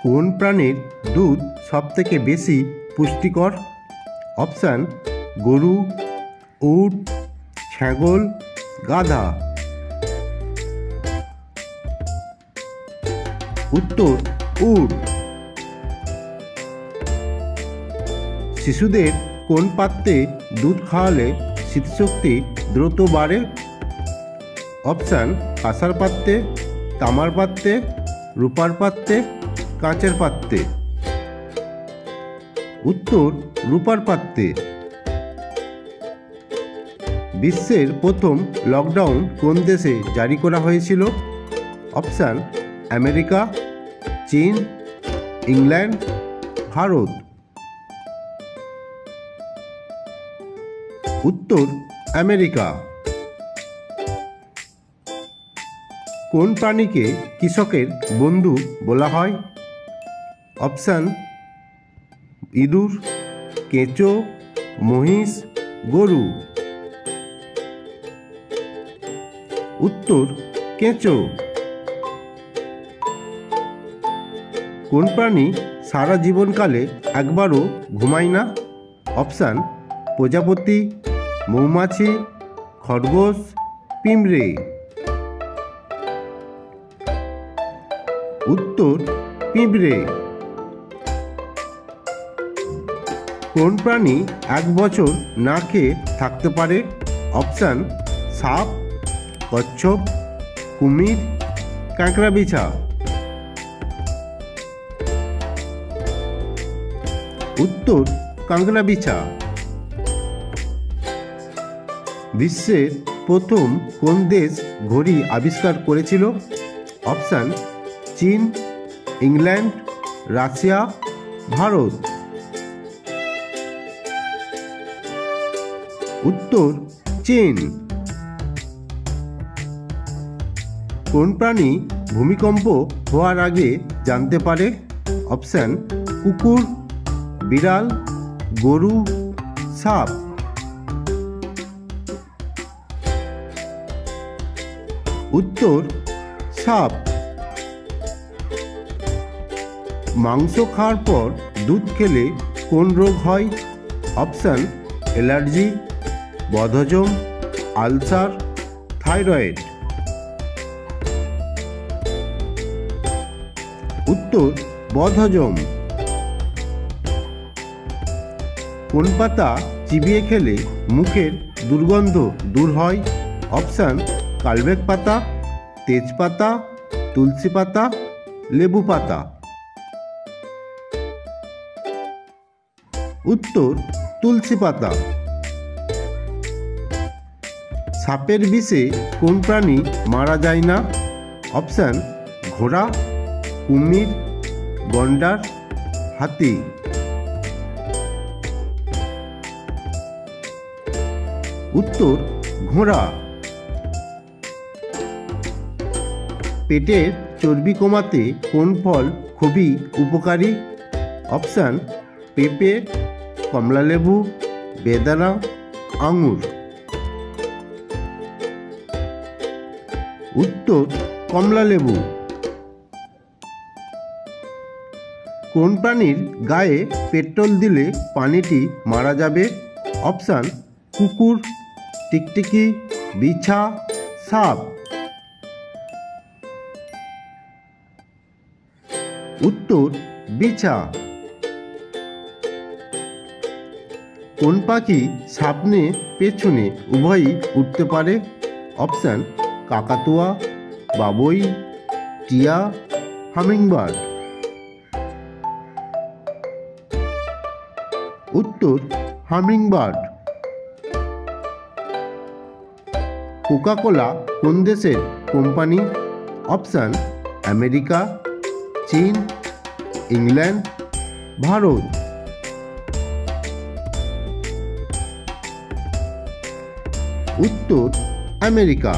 কোন প্রাণীর দুধ সবথেকে বেশি পুষ্টিকর? অপশান: গরু, উট, ছাগল, গাধা। উত্তর: উট। শিশুদের কোন পাত্রে দুধ খাওয়ালে স্মৃতিশক্তি দ্রুত বাড়ে? অপশান: কাঁসার পাত্রে, তামার পাত্রে, রূপার পাত্রে, কাঁচের পাত্রে। উত্তর: রূপার পাত্রে। বিশ্বের প্রথম লকডাউন কোন দেশে জারি করা হয়েছিল? অপশান: আমেরিকা, চীন, ইংল্যান্ড, ভারত। উত্তর: আমেরিকা। কোন প্রাণীকে কৃষকের বন্ধু বলা হয়? অপশান: ইঁদুর, কেঁচো, মহিষ, গরু। উত্তর: কেঁচো। কোন প্রাণী সারা জীবনকালে একবারও ঘুমায় না? অপশান: প্রজাপতি, মৌমাছি, খরগোশ, পিঁপড়ে। উত্তর: পিঁপড়ে। কোন প্রাণী 1 বছর না খেয়ে থাকতে পারে? অপশান: সাপ, কচ্ছপ, কুমির, কাঁকড়াবিছা। উত্তর: কাঁকড়াবিছা। বিশ্বের প্রথম কোন দেশ ঘড়ি আবিষ্কার করেছিল? অপশান: চীন, ইংল্যান্ড, রাশিয়া, ভারত। উত্তর: চীন। কোন প্রাণী ভূমিকম্প হওয়ার আগে জানতে পারে? অপশান: কুকুর, বিড়াল, গরু, সাপ। উত্তর: সাপ। মাংস খাওয়ার পর দুধ খেলে কোন রোগ হয়? অপশান: অ্যালার্জি, বদহজম, আলসার, থাইরয়েড। উত্তর: বদহজম। কোন পাতা চিবিয়ে খেলে মুখের দুর্গন্ধ দূর হয়? অপশান: কালবেক পাতা, তেজপাতা, তুলসী পাতা, লেবু পাতা। উত্তর: তুলসী পাতা। সাপের বিষে কোন প্রাণী মারা যায় না? অপশান: ঘোড়া, কুমির, গন্ডার, হাতি। উত্তর: ঘোড়া। পেটের চর্বি কমাতে কোন ফল খুবই উপকারী? অপশান: পেঁপে, কমলালেবু, বেদানা, আঙুর। উত্তর: কমলালেবু। কোন প্রাণীর গায়ে পেট্রোল দিলে প্রাণীটি মারা যাবে? অপশান: কুকুর, টিকটিকি, বিছা, সাপ। উত্তর: বিছা। কোন পাখি সামনে পেছনে উভয়ই উঠতে পারে? অপশান: কাকাতুয়া, বাবুই, টিয়া, হামিংবার্ড। উত্তর: হামিংবার্ড। কোকা-কোলা কোন দেশের কোম্পানি? অপশান: আমেরিকা, চীন, ইংল্যান্ড, ভারত। উত্তর: আমেরিকা।